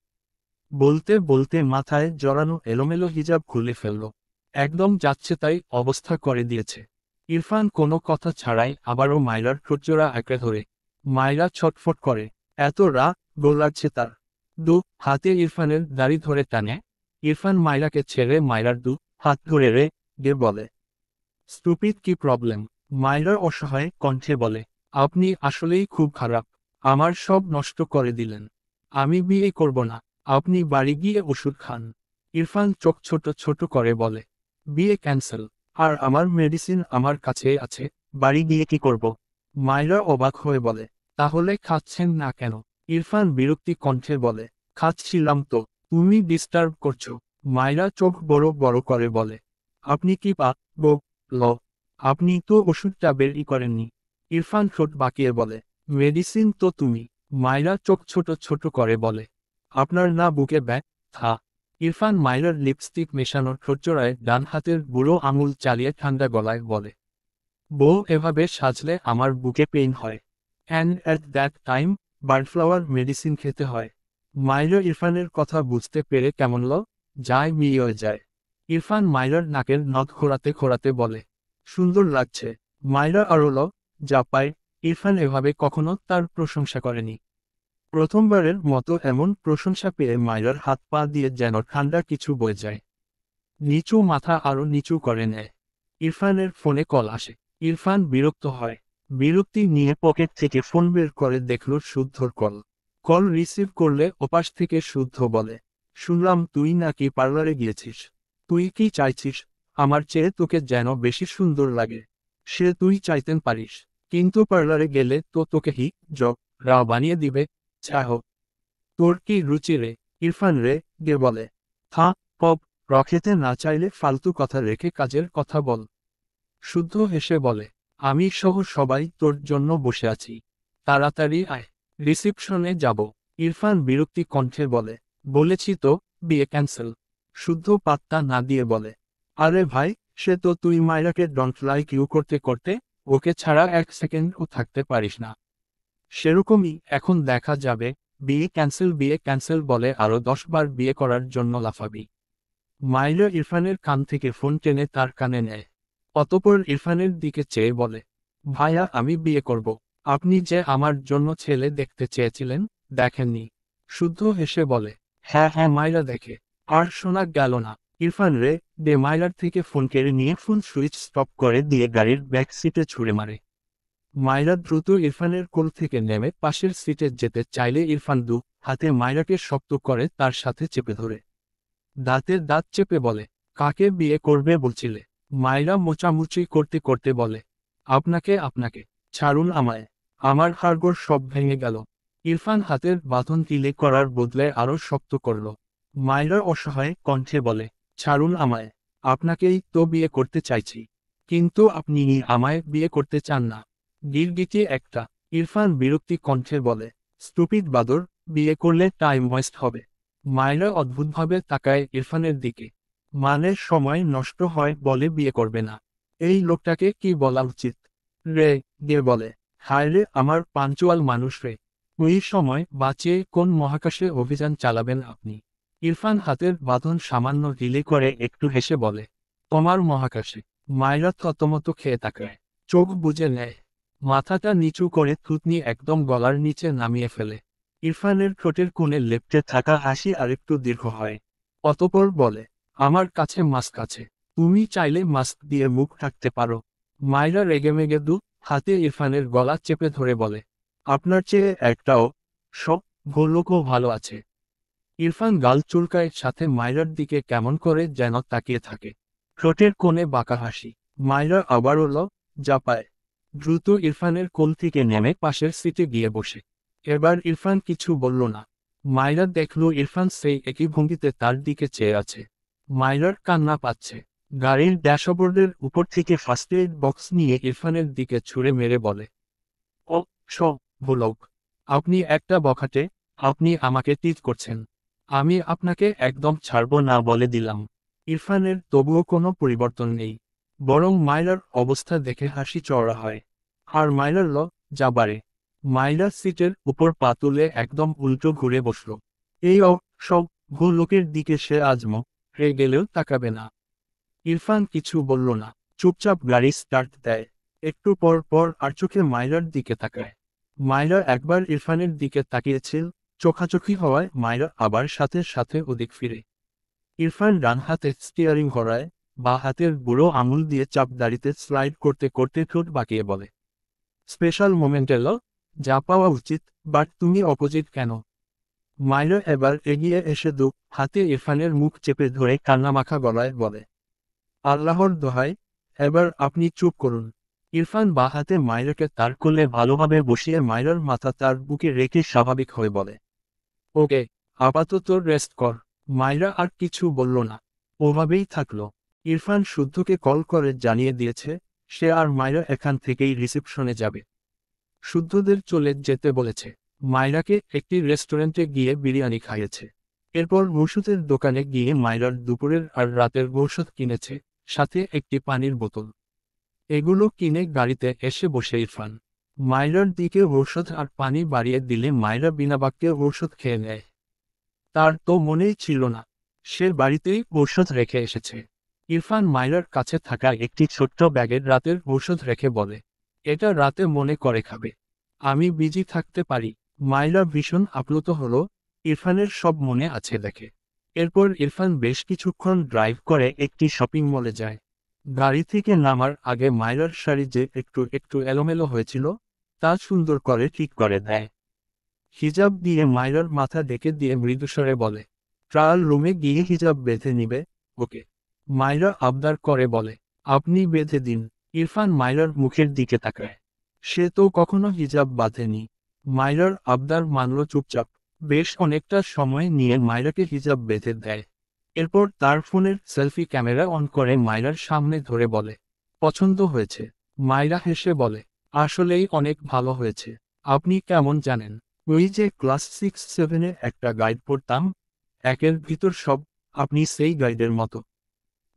বলতে বলতে মাথায় জড়ানো এলোমেলো হিজাব খুলে ফেলল। একদম যাচ্ছে তাই অবস্থা করে দিয়েছে। ইরফান কোনো কথা ছাড়াই আবারও মায়রার ঠোঁটজোড়া আঁকড়ে ধরে। মায়রা ছটফট করে। এত গোল লাগছে তার। হাতে ইরফানের দাড়ি ধরে টানে। ইরফান মায়রাকে ছেড়ে মায়রার হাত ধরে বলে, স্টুপিড, কি প্রবলেম? মায়রা অসহায় কণ্ঠে বলে, আপনি আসলেই খুব খারাপ, আমার সব নষ্ট করে দিলেন। আমি বিয়ে করব না, আপনি বাড়ি গিয়ে ওষুধ খান। ইরফান চোখ ছোট ছোট করে বলে, বিয়ে ক্যান্সেল, আর আমার মেডিসিন আমার কাছে আছে, বাড়ি গিয়ে কি করব? মায়রা অবাক হয়ে বলে, তাহলে খাচ্ছেন না কেন? ইরফান বিরক্তি কণ্ঠে বলে, খাচ্ছিলাম তো, তুমি ডিস্টার্ব করছো। মায়রা চোখ বড় বড় করে বলে, আপনি কি ল আপনি তো ওষুধটা বেরই করেননি। ইরফান ঠোঁট বাঁকিয়ে বলে, মেডিসিন তো তুমি। মায়রা চোখ ছোট ছোট করে বলে, আপনার না বুকে ব্যথা? ইরফান মায়রার লিপস্টিক মেশানো ঠোঁটজোড়ায় ডান হাতের বুড়ো আঙুল চালিয়ে ঠান্ডা গলায় বলে, বউ এভাবে সাজলে আমার বুকে পেইন হয়। অ্যান্ড অ্যাট দ্যাট টাইম বার্ডফ্লাওয়ার মেডিসিন খেতে হয়। মাইরা ইরফানের কথা বুঝতে পেরে কেমন যায় মিলিয়ে যায়। ইরফান মাইরার নাকের নথ খোঁড়াতে খোঁড়াতে বলে, সুন্দর লাগছে। মাইরা আরও যা পায়। ইরফান এভাবে কখনো তার প্রশংসা করেনি। প্রথমবারের মতো এমন প্রশংসা পেয়ে মাইরার হাত পা দিয়ে যেন ঠান্ডা কিছু বয়ে যায়। নিচু মাথা আরও নিচু করে নেয়। ইরফানের ফোনে কল আসে। ইরফান বিরক্ত হয়। বিরক্তি নিয়ে পকেট থেকে ফোন বের করে দেখল শুদ্ধর কল। কল রিসিভ করলে ওপাশ থেকে শুদ্ধ বলে, শুনলাম তুই নাকি পার্লারে গিয়েছিস। তুই কি চাইছিস আমার চেয়ে তোকে যেন বেশি সুন্দর লাগে? সে তুই চাইতেন পারিস, কিন্তু পার্লারে গেলে তো তোকে হি জ রা বানিয়ে দিবে। চাহ তোর কি রুচি রে? ইরফান রে গে বলে, থা পপ রখেতে না চাইলে ফালতু কথা রেখে কাজের কথা বল। শুদ্ধ হেসে বলে, আমি সহ সবাই তোর জন্য বসে আছি, তাড়াতাড়ি আয়, রিসিপশনে যাব। ইরফান বিরক্তি কণ্ঠে বলে, বলেছি তো বিয়ে ক্যান্সেল। শুদ্ধ পাত্তা না দিয়ে বলে, আরে ভাই, সে তো তুই মাইরাকে ডোন্ট লাইক ইউ করতে করতে ওকে ছাড়া এক সেকেন্ডও থাকতে পারিস না। সেরকমই এখন দেখা যাবে। বিয়ে ক্যান্সেল বলে আরো 10 বার বিয়ে করার জন্য লাফাবি। মাইরা ইরফানের কান থেকে ফোন টেনে তার কানে নেয়। অতঃপর ইরফানের দিকে চেয়ে বলে, ভাইয়া আমি বিয়ে করব। আপনি যে আমার জন্য ছেলে দেখতে চেয়েছিলেন, দেখেননি। শুদ্ধ হেসে বলে, হ্যাঁ হ্যাঁ মাইরা দেখে। আর শোনা গেল না। ইরফান রে দে মাইরার থেকে ফোন কেড়ে নিয়ে ফোন সুইচ স্টপ করে দিয়ে গাড়ির ব্যাক সিটে ছুঁড়ে মারে। মাইরা দ্রুত ইরফানের কোল থেকে নেমে পাশের সিটে যেতে চাইলে ইরফান দু হাতে মাইরাকে শক্ত করে তার সাথে চেপে ধরে দাঁতের দাঁত চেপে বলে, কাকে বিয়ে করবে বলছিলে? মাইরা মোচামুচি করতে করতে বলে, আপনাকে আপনাকে ছাড়ুন আমায়। আমার হাড়গোড় সব ভেঙে গেল। ইরফান হাতের বাঁধন ঢিলে করার বদলে আরো শক্ত করল। মাইরা অসহায় কণ্ঠে বলে, ছাড়ুন আমায়। আপনাকেই তো বিয়ে করতে চাইছি, কিন্তু আপনি আমায় বিয়ে করতে চান না। গিরগিটি একটা। ইরফান বিরক্তি কণ্ঠে বলে, স্টুপিড বাদর, বিয়ে করলে টাইম ওয়েস্ট হবে। মাইরা অদ্ভুতভাবে তাকায় ইরফানের দিকে। মানে সময় নষ্ট হয় বলে বিয়ে করবে না? এই লোকটাকে কি বলা উচিত? রে গে বলে, হায় রে আমার পাঞ্চুয়াল মানুষ রে। ওই সময় বাঁচিয়ে কোন মহাকাশে অভিযান চালাবেন আপনি? ইরফান হাতের বাঁধন সামান্য ঢিলে করে একটু হেসে বলে, তোমার মহাকাশে। মাইরা থতমত খেয়ে তাকায়, চোখ বুজে নেয়, মাথাটা নিচু করে থুতনি একদম গলার নিচে নামিয়ে ফেলে। ইরফানের ঠোঁটের কোণে লেপ্টে থাকা হাসি আরেকটু দীর্ঘ হয়। অতঃপর বলে, আমার কাছে মাস্ক আছে, তুমি চাইলে মাস্ক দিয়ে মুখ ঢাকতে পারো। মাইরা রেগেমেগে দু হাতে ইরফানের গলা চেপে ধরে বলে, আপনার চেয়ে একটাও সব ভোলোকও ভালো আছে। ইরফান গাল চুলকায়, সাথে মাইরার দিকে কেমন করে যেন তাকিয়ে থাকে, ঠোঁটের কোণে বাঁকা হাসি। মাইরা আবারও যা পায়। দ্রুত ইরফানের কোল থেকে নেমে পাশের সিটে গিয়ে বসে। এবার ইরফান কিছু বলল না। মাইরা দেখল ইরফান সেই একই ভঙ্গিতে তার দিকে চেয়ে আছে। মাইরার কান্না পাচ্ছে। গাড়ির ড্যাশবোর্ডের উপর থেকে ফার্স্ট এড বক্স নিয়ে ইরফানের দিকে ছুঁড়ে মেরে বলে, ও ভোলক, আপনি একটা বখাটে, আপনি আমাকে টিজ করছেন। আমি আপনাকে একদম ছাড়ব না বলে দিলাম। ইরফানের তবুও কোনো পরিবর্তন নেই, বরং মাইরার অবস্থা দেখে হাসি চওড়া হয়। আর মাইরার যা বাড়ে। মাইরা সিটের উপর পা তুলে একদম উল্টো ঘুরে বসল। এই সব ভুল লোকের দিকে সে আজম হয়ে গেলেও তাকাবে না। ইরফান কিছু বলল না, চুপচাপ গাড়ি স্টার্ট দেয়। একটু পর পর আর চোখে মাইরার দিকে তাকায়। মাইরা একবার ইরফানের দিকে তাকিয়েছিল, চোখাচোখি হওয়ায় মাইরা আবার সাথে সাথে ওদিক ফিরে। ইরফান ডান হাতে স্টিয়ারিং ঘোরায়, বা হাতের বুড়ো আঙুল দিয়ে চাপ দাড়িতে স্লাইড করতে করতে ঠোঁট বাঁকিয়ে বলে, স্পেশাল মোমেন্ট এলো, যা পাওয়া উচিত, বাট তুমি অপোজিট কেন? মাইরা এবার এগিয়ে এসে দু হাতে ইরফানের মুখ চেপে ধরে কান্নামাখা গলায় বলে, আল্লাহর দোহাই, এবার আপনি চুপ করুন। ইরফান বা হাতে মাইরাকে তার কোলে ভালোভাবে বসিয়ে মাইরার মাথা তার বুকে রেখে স্বাভাবিক হয়ে বলে, ওকে, আপাতত রেস্ট কর। মাইরা আর কিছু বলল না, ওভাবেই থাকলো। ইরফান শুদ্ধকে কল করে জানিয়ে দিয়েছে সে আর মাইরা এখান থেকেই রিসেপশনে যাবে। শুদ্ধদের চলে যেতে বলেছে। মাইরাকে একটি রেস্টুরেন্টে গিয়ে বিরিয়ানি খাইয়েছে। এরপর ওষুধের দোকানে গিয়ে মাইরার দুপুরের আর রাতের ঔষধ কিনেছে, সাথে একটি পানির বোতল। এগুলো কিনে গাড়িতে এসে বসে ইরফান। মাইরার দিকে ঔষধ আর পানি বাড়িয়ে দিলে মাইরা বিনা বাক্যে ঔষধ খেয়ে নেয়। তার তো মনেই ছিল না সে বাড়িতেই ঔষধ রেখে এসেছে। ইরফান মাইরার কাছে থাকা একটি ছোট্ট ব্যাগের রাতের ঔষধ রেখে বলে, এটা রাতে মনে করে খাবে, আমি বিজি থাকতে পারি। মাইরা ভীষণ আপ্লুত হলো, ইরফানের সব মনে আছে দেখে। এরপর ইরফান বেশ কিছুক্ষণ ড্রাইভ করে একটি শপিং মলে যায়। গাড়ি থেকে নামার আগে মাইরার শাড়ি যে একটু একটু এলোমেলো হয়েছিল তা সুন্দর করে ঠিক করে দেয়। হিজাব দিয়ে মাইরার মাথা ডেকে দিয়ে মৃদুস্বরে বলে, ট্রায়াল রুমে গিয়ে হিজাব বেঁধে নিবে, ওকে। মাইরা আবদার করে বলে, আপনি বেঁধে দিন। ইরফান মাইরার মুখের দিকে তাকায়। সে তো কখনো হিজাব বাঁধেনি। মাইরার আবদার মানল চুপচাপ। বেশ অনেকটা সময় নিয়ে মাইরাকে হিজাব বেঁধে দেয়। এরপর তার ফোনের সেলফি ক্যামেরা অন করে মাইরার সামনে ধরে বলে, পছন্দ হয়েছে। মাইরা হেসে বলে, আসলেই অনেক ভালো হয়েছে। আপনি কেমন জানেন? ওই যে ক্লাস 6-7-এ একটা গাইড পড়তাম, একের ভিতর সব, আপনি সেই গাইডের মতো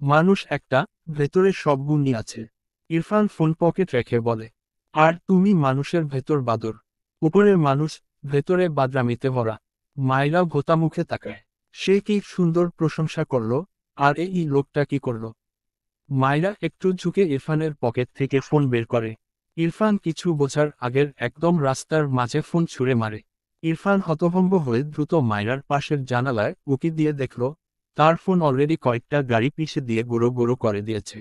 মানুষ একটা, ভেতরে সব গুণই আছে। ইরফান ফোন পকেট রেখে বলে, আর তুমি মানুষের ভেতর বাদর, উপরের মানুষ, ভেতরে বাদরামিতে ভরা। মাইরা ভোতা মুখে তাকায়। সে কি সুন্দর প্রশংসা করল, আর এই লোকটা কি করল? মাইরা একটু ঝুঁকে ইরফানের পকেট থেকে ফোন বের করে। ইরফান কিছু বোঝার আগের একদম রাস্তার মাঝে ফোন ছুঁড়ে মারে। ইরফান হতভম্ব হয়ে দ্রুত মাইরার পাশের জানালায় উকি দিয়ে দেখল, তার ফোন অলরেডি কয়েকটা গাড়ি পিছে দিয়ে গুঁড়ো গুঁড়ো করে দিয়েছে।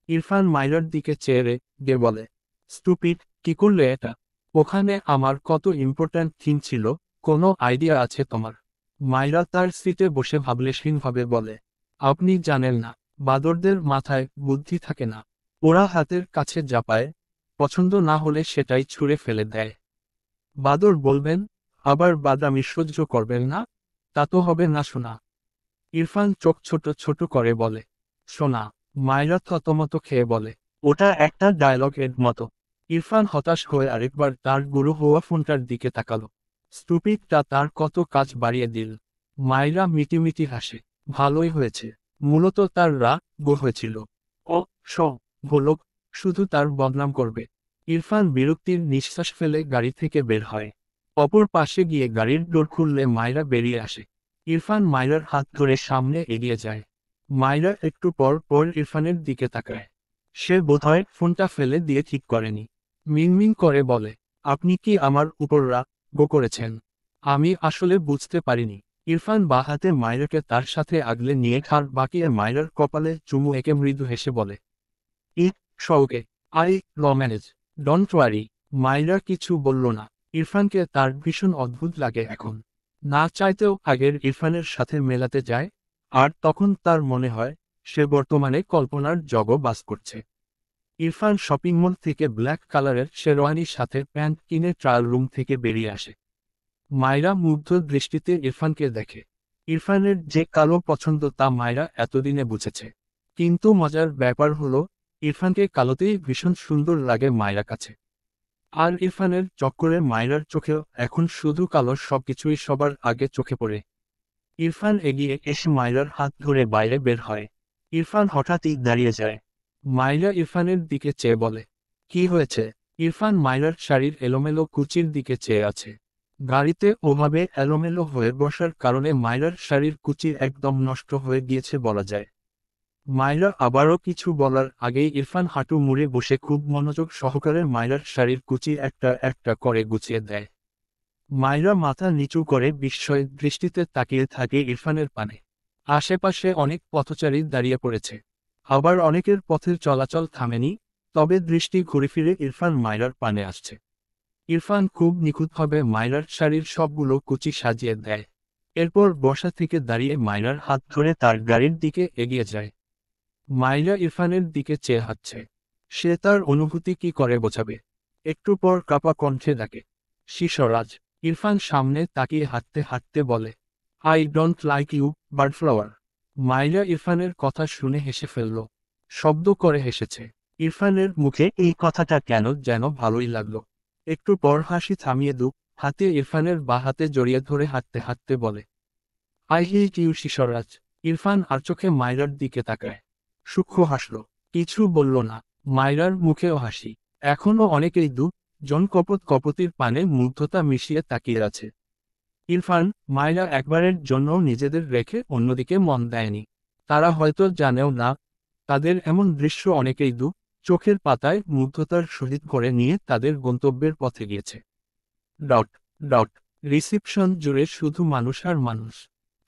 ইরফান মাইরার দিকে চেয়ে গিয়ে বলে, স্টুপিড, কি করলে এটা? ওখানে আমার কত ইম্পর্ট্যান্ট থিং ছিল, কোনো আইডিয়া আছে তোমার? মাইরা তার সিটে বসে ভাবলেশহীনভাবে বলে, আপনি জানেন না, বাদরদের মাথায় বুদ্ধি থাকে না। ওরা হাতের কাছে যা পায়, পছন্দ না হলে সেটাই ছুঁড়ে ফেলে দেয়। বাদর বলবেন, আবার বাদামি সহ্য করবেন না? তা তো হবে না শোনা। ইরফান চোখ ছোট ছোট করে বলে, শোনা। মাইরা থতমত খেয়ে বলে, ওটা একটা ডায়লগের মতো। ইরফান হতাশ হয়ে আরেকবার তার গুরু হওয়া ফোনটার দিকে তাকালো। স্টুপিডটা তার কত কাজ বাড়িয়ে দিল। মাইরা মিটিমিটি হাসে, ভালোই হয়েছে। মূলত তার রাগ হয়েছিল। ও ভোলক, শুধু তার বদনাম করবে। ইরফান বিরক্তির নিঃশ্বাস ফেলে গাড়ি থেকে বের হয়। অপর পাশে গিয়ে গাড়ির ডোর খুললে মাইরা বেরিয়ে আসে। ইরফান মাইরার হাত ধরে সামনে এগিয়ে যায়। মাইরা একটু পর পর ইরফানের দিকে তাকায়। সে বোধহয় ফোনটা ফেলে দিয়ে ঠিক করেনি। মিনমিন করে বলে, আপনি কি আমার উপর রাগ করেছেন? আমি আসলে বুঝতে পারিনি। ইরফান বাঁ হাতে মাইরাকে তার সাথে আগলে নিয়ে ঘাড় বাঁকিয়ে মাইরার কপালে চুমু এঁকে মৃদু হেসে বলে, ওকে, আই ম্যানেজ, ডোন্ট ওয়ারি। মাইরা কিছু বলল না। ইরফানকে তার ভীষণ অদ্ভুত লাগে এখন। না চাইতেও আগের ইরফানের সাথে মেলাতে যায়, আর তখন তার মনে হয় সে বর্তমানে কল্পনার জগ বাস করছে। ইরফান শপিং মল থেকে ব্ল্যাক কালারের শেরওয়ানির সাথে প্যান্ট কিনে ট্রায়াল রুম থেকে বেরিয়ে আসে। মাইরা মুগ্ধ দৃষ্টিতে ইরফানকে দেখে। ইরফানের যে কালো পছন্দ তা মাইরা এতদিনে বুঝেছে। কিন্তু মজার ব্যাপার হলো, ইরফানকে কালোতেই ভীষণ সুন্দর লাগে মাইরা কাছে। আর ইরফানের চক্করে মাইরার চোখেও এখন শুধু কালো সবকিছুই সবার আগে চোখে পড়ে। ইরফান এগিয়ে এসে মাইরার হাত ধরে বাইরে বের হয়। ইরফান হঠাৎই দাঁড়িয়ে যায়। মাইরা ইরফানের দিকে চেয়ে বলে, কি হয়েছে? ইরফান মাইরার শাড়ির এলোমেলো কুচির দিকে চেয়ে আছে। গাড়িতে ওভাবে এলোমেলো হয়ে বসার কারণে মাইরার শাড়ির কুচি একদম নষ্ট হয়ে গিয়েছে বলা যায়। মাইরা আবারও কিছু বলার আগেই ইরফান হাঁটু মুড়ে বসে খুব মনোযোগ সহকারে মাইরার শাড়ির কুচি একটা একটা করে গুছিয়ে দেয়। মাইরা মাথা নিচু করে বিস্ময় দৃষ্টিতে তাকিয়ে থাকে ইরফানের পানে। আশেপাশে অনেক পথচারী দাঁড়িয়ে পড়েছে। আবার অনেকের পথের চলাচল থামেনি, তবে দৃষ্টি ঘুরে ফিরে ইরফান মাইরার পানে আসছে। ইরফান খুব নিখুঁতভাবে মাইরার শাড়ির সবগুলো কুচি সাজিয়ে দেয়। এরপর বসা থেকে দাঁড়িয়ে মাইরার হাত ধরে তার গাড়ির দিকে এগিয়ে যায়। মাইরা ইরফানের দিকে চেয়ে হাঁটছে। সে তার অনুভূতি কি করে বোঝাবে? একটু পর কাপা কণ্ঠে ডাকে, শিশরাজ। ইরফান সামনে তাকিয়ে হাঁটতে হাঁটতে বলে, আই ডোন্ট লাইক ইউ, বার্ডফ্লাওয়ার। মাইরা ইরফানের কথা শুনে হেসে ফেলল। শব্দ করে হেসেছে। ইরফানের মুখে এই কথাটা কেন যেন ভালোই লাগলো। একটু পর হাসি থামিয়ে হাতে ইরফানের বা হাতে জড়িয়ে ধরে হাঁটতে হাঁটতে বলে, আই হেট ইউ শিশরাজ। ইরফান আর চোখে মাইরার দিকে তাকায়। সূক্ষ্ম হাসল, কিছু বলল না। মাইরার মুখেও হাসি। এখনও অনেকেই জন কপতির পানে মুগ্ধতা মিশিয়ে তাকিয়ে আছে। ইরফান, মায়েরা একবারের জন্য নিজেদের রেখে অন্যদিকে মন দেয়নি। তারা হয়তো জানেও না, তাদের এমন দৃশ্য অনেকেই চোখের পাতায় মুগ্ধতার সহিত করে নিয়ে তাদের গন্তব্যের পথে গিয়েছে। ডট ডট রিসিপশন জুড়ে শুধু মানুষ আর মানুষ।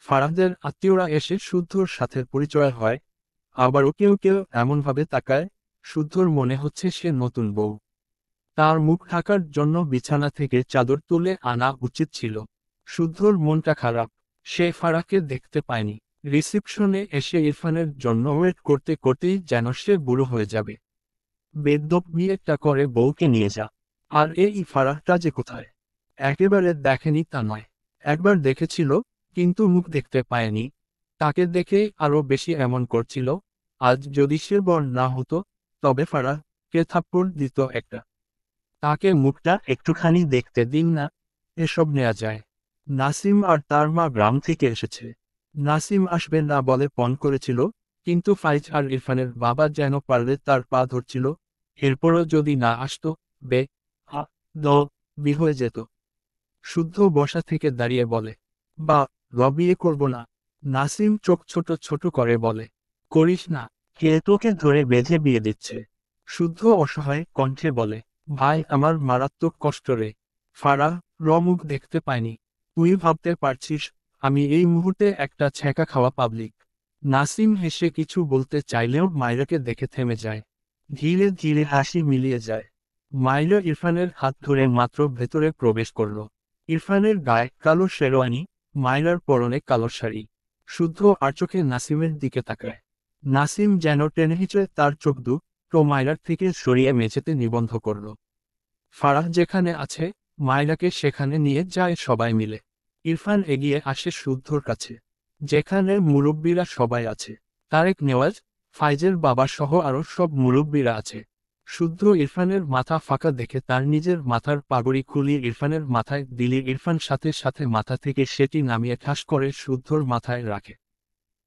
ফারাহদের আত্মীয়রা এসে শুদ্ধর সাথে পরিচয় হয়। আবারও কেউ কেউ এমনভাবে তাকায়, শুদ্ধর মনে হচ্ছে সে নতুন বউ। তার মুখ ঢাকার জন্য বিছানা থেকে চাদর তুলে আনা উচিত ছিল। শুদ্ধর মনটা খারাপ, সে ফারাহকে দেখতে পায়নি। রিসিপশনে এসে ইরফানের জন্য ওয়েট করতে করতেই যেন সে বুড়ো হয়ে যাবে। বেদ্যপ বিয়েটা করে বউকে নিয়ে যা। আর এই ফারাহটা যে কোথায়? একেবারে দেখেনি তা নয়, একবার দেখেছিল, কিন্তু মুখ দেখতে পায়নি। তাকে দেখে আরো বেশি এমন করছিল। আজ যদি সে বর না হতো, তবে ফারাহকে থাপ্পড় দিত একটা। তাকে মুখটা একটুখানি দেখতে দিন না। এসব নেওয়া যায়। নাসিম আর তার মা গ্রাম থেকে এসেছে। নাসিম আসবে না বলে পণ করেছিল, কিন্তু ফাইজ আর ইরফানের বাবা যেন পারলে তার পা ধরছিল। এরপরও যদি না আসতো, বে আ দ বি হয়ে যেত। শুদ্ধ বসা থেকে দাঁড়িয়ে বলে, বা বিয়ে করব না। নাসিম চোখ ছোট ছোট করে বলে, করিস না, কে তোকে ধরে বেঁধে বিয়ে দিচ্ছে? শুদ্ধ অসহায় কণ্ঠে বলে, ভাই আমার মারাত্মক কষ্ট রে। ফারাহ মুখ দেখতে পায়নি। তুই ভাবতে পারছিস আমি এই মুহূর্তে একটা ছ্যাঁকা খাওয়া পাবলিক? নাসিম হেসে কিছু বলতে চাইলেও মাইরাকে দেখে থেমে যায়। ধীরে ধীরে হাসি মিলিয়ে যায়। মাইরা ইরফানের হাত ধরে মাত্র ভেতরে প্রবেশ করল। ইরফানের গায়ে কালো শেরওয়ানি, মাইরার পরনে কালো শাড়ি। শুদ্ধ আর চোখে নাসিমের দিকে তাকায়। নাসিম যেন টেনে হিঁচড়ে তার চোখ তো মাইরার থেকে সরিয়ে মেঝেতে নিবন্ধ করল। ফারাহ যেখানে আছে, মাইরাকে সেখানে নিয়ে যায় সবাই মিলে। ইরফান এগিয়ে আসে শুদ্ধর কাছে, যেখানে মুরব্বীরা সবাই আছে। তারেক নেওয়াজ, ফাইজের বাবা সহ আরও সব মুরব্বীরা আছে। শুদ্ধ ইরফানের মাথা ফাঁকা দেখে তার নিজের মাথার পাগড়ি খুলিয়ে ইরফানের মাথায় দিলে ইরফান সাথে সাথে মাথা থেকে সেটি নামিয়ে ঠাস করে শুদ্ধর মাথায় রাখে।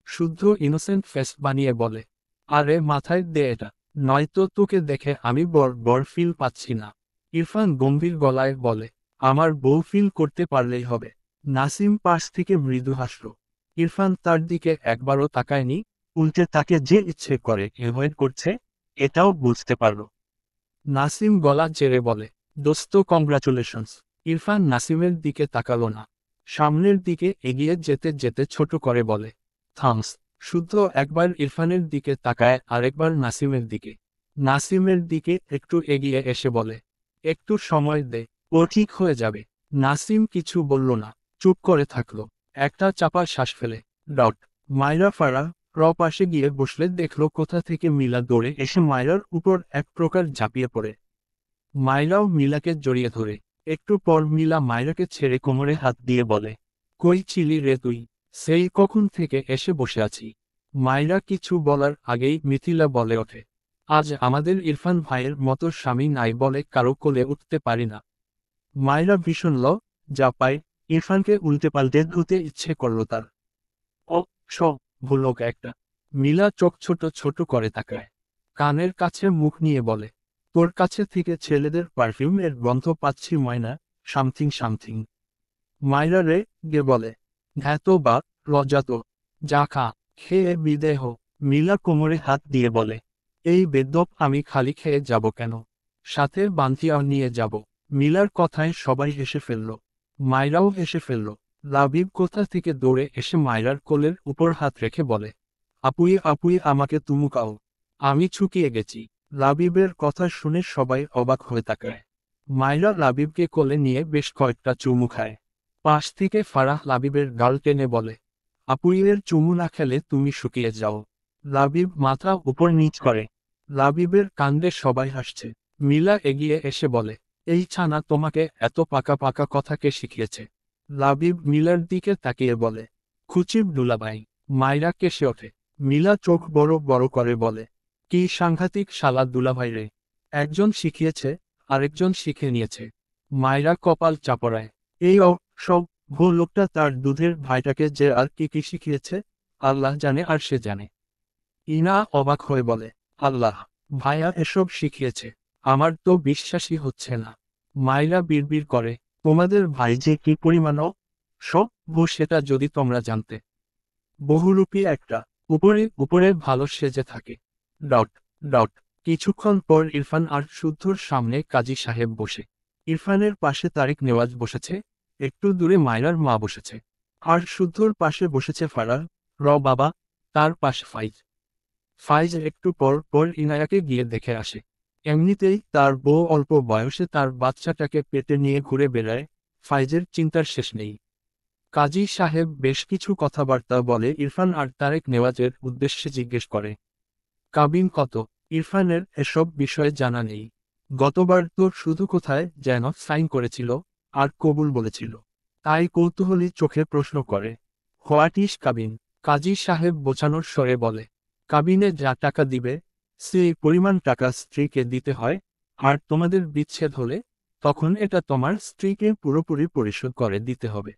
শুদ্ধ ইনোসেন্ট ফেস বানিয়ে বলে, আরে মাথায় দে এটা, নয়তো তোকে দেখে আমি বর ফিল পাচ্ছি না। ইরফান গম্ভীর গলায় বলে, আমার বউ ফিল করতে পারলেই হবে। নাসিম পাশ থেকে মৃদু হাসল। ইরফান তার দিকে একবারও তাকায়নি, উল্টে তাকে যে ইচ্ছে করে এভয়েড করছে, এটাও বুঝতে পারল। নাসিম গলা চেড়ে বলে, দোস্ত কংগ্রাচুলেশনস। ইরফান নাসিমের দিকে তাকালো না। সামনের দিকে এগিয়ে যেতে যেতে ছোট করে বলে, থামস। শুদ্ধ একবার ইরফানের দিকে তাকায় আরেকবার নাসিমের দিকে। নাসিমের দিকে একটু এগিয়ে এসে বলে, একটু সময় দে, ও ঠিক হয়ে যাবে। নাসিম কিছু বলল না, চুপ করে থাকল। একটা চাপা শ্বাস ফেলে। ডট মাইরা ফারাহ পাশে গিয়ে বসলে দেখল কোথা থেকে মিলা দৌড়ে এসে মায়রার উপর এক প্রকার ঝাঁপিয়ে পড়ে। মায়রাও মিলাকে জড়িয়ে ধরে। একটু পর মিলা মায়রাকে ছেড়ে কোমরে হাত দিয়ে বলে, কই ছিলি রে তুই? সেই কখন থেকে এসে বসে আছি। মায়রা কিছু বলার আগেই মিথিলা বলে ওঠে, আজ আমাদের ইরফান ভাইয়ের মতো স্বামী নাই বলে কারো কোলে উঠতে পারি না। মায়রা ভীষণ যা পায়, ইরফানকে উল্টে পাল্টে ধুতে ইচ্ছে করল তার। ও ভুলোক একটা। মিলা চোখ ছোট ছোট করে তাকায়। কানের কাছে মুখ নিয়ে বলে, তোর কাছে থেকে ছেলেদের পারফিউমের গন্ধ পাচ্ছি ময়না, সামথিং সামথিং। মাইরা রে গে বলে, ধ্যাত বা লজ্জাত, যা খা, খেয়ে বিদেহ। মিলা কোমরে হাত দিয়ে বলে, এই বেদ্যপ আমি খালি খেয়ে যাব কেন? সাথে বান্ধিয়াও নিয়ে যাব। মিলার কথায় সবাই হেসে ফেলল। মাইরাও হেসে ফেলল। লাবিব কোথা থেকে দৌড়ে এসে মায়রার কোলের উপর হাত রেখে বলে, আপুই আপুই আমাকে তুমুকাও, আমি ছুকিয়ে গেছি। লাবিবের কথা শুনে সবাই অবাক হয়ে তাকায়। মায়রা লাবিবকে কোলে নিয়ে বেশ কয়েকটা চুমু খায়। পাশ থেকে ফারাহ লাবিবের গাল টেনে বলে, আপুইয়ের চুমু না খেলে তুমি শুকিয়ে যাও। লাবিব মাথা উপর নিচ করে। লাবিবের কাণ্ডে সবাই হাসছে। মিলা এগিয়ে এসে বলে, এই ছানা তোমাকে এত পাকা পাকা কথা কে শিখিয়েছে? লাবিব মিলার দিকে তাকিয়ে বলে, খুচিব দুলাভাই। মায়রা কেসে ওঠে। মিলা চোখ বড় বড় করে বলে, কি সাংঘাতিক শালা দুলাভাই রে। একজন শিখিয়েছে, আরেকজন শিখে নিয়েছে। মায়রা কপাল চাপড়ায়। এই সব ভুল লোকটা তার দুধের ভাইটাকে যে আর কি কি শিখিয়েছে, আল্লাহ জানে আর সে জানে। ইনা অবাক হয়ে বলে, আল্লাহ, ভাইয়া এসব শিখিয়েছে? আমার তো বিশ্বাসই হচ্ছে না। মায়রা বিড়বিড় করে, তোমাদের ভাই যে কি পরিমাণও সব সেটা যদি তোমরা জানতে। বহুরূপী একটা, উপরে উপরে ভালো সেজে থাকে। Dot dot. কিছুক্ষণ পর ইরফান আর শুদ্ধর সামনে কাজী সাহেব বসে। ইরফানের পাশে তারেক নেওয়াজ বসেছে, একটু দূরে মায়রার মা বসেছে। আর শুদ্ধর পাশে বসেছে ফারাহ, বাবা, তার পাশে ফাইজ। ফাইজ একটু পর পর ইনায়াকে গিয়ে দেখে আসে। এমনিতেই তার বউ অল্প বয়সে তার বাচ্চাটাকে পেটে নিয়ে ঘুরে বেড়ায়, ফাইজের চিন্তার শেষ নেই। কাজী সাহেব বেশ কিছু কথাবার্তা বলে ইরফান আর তারেক নেওয়াজের উদ্দেশ্যে জিজ্ঞেস করে, কাবিন কত? ইরফানের এসব বিষয়ে জানা নেই। গতবার তো শুধু কোথায় যেন সাইন করেছিল, আর কবুল বলেছিল। তাই কৌতূহলী চোখে প্রশ্ন করে, হোয়াট ইস কাবিন? কাজী সাহেব বোঝানোর স্বরে বলে, কাবিনে যা টাকা দিবে সেই পরিমাণ টাকা স্ত্রীকে দিতে হয়, আর তোমাদের বিচ্ছেদ হলে তখন এটা তোমার স্ত্রীকে পুরোপুরি পরিশোধ করে দিতে হবে।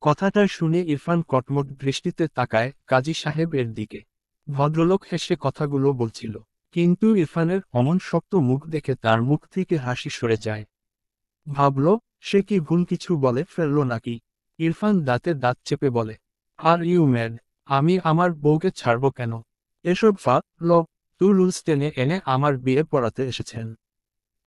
কথাটা শুনে ইরফান কটমট দৃষ্টিতে তাকায় কাজী সাহেবের দিকে। ভদ্রলোক হেসে কথাগুলো বলছিল, কিন্তু ইরফানের অমন শক্ত মুখ দেখে তার মুখ থেকে হাসি সরে যায়। ভাবল, সে কি ভুল কিছু বলে ফেলল নাকি। ইরফান দাঁতে দাঁত চেপে বলে, আর ইউ ম্যাড? আমি আমার বউকে ছাড়ব কেন? এসব ফা ল টু রুলস টেনে এনে আমার বিয়ে পড়াতে এসেছেন।